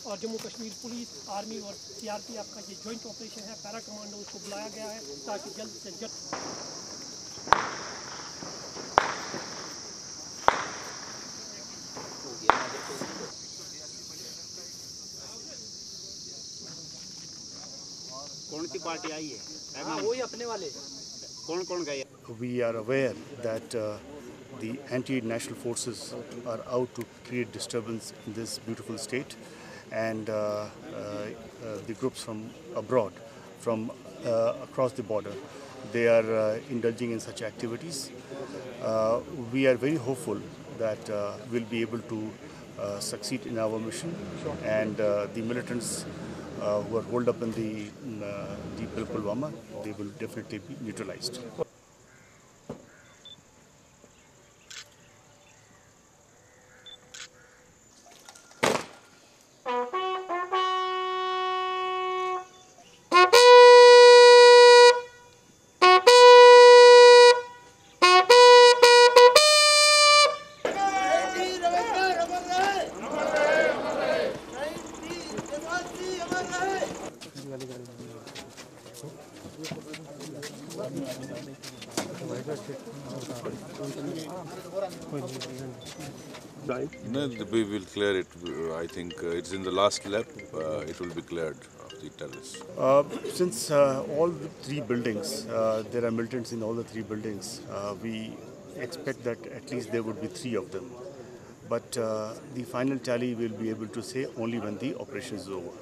और Jammu Kashmir police, army और CRPF का ये जॉइंट ऑपरेशन है। पैरा कमांडोज को बुलाया गया है ताकि जल्द से जल्द कौन सी पार्टी आई है? हाँ, वही अपने वाले। कौन गए? We are aware that the anti-national forces are out to create disturbance in this beautiful state, and the groups from abroad, from across the border, they are indulging in such activities. We are very hopeful that we'll be able to succeed in our mission, and the militants who are holed up in the Pulwama, they will definitely be neutralized. No, we will clear it. I think it's in the last lap. It will be cleared of the terrorists. Since all the three buildings, there are militants in all the three buildings, we expect that at least there would be 3 of them. But the final tally we'll be able to say only when the operation is over.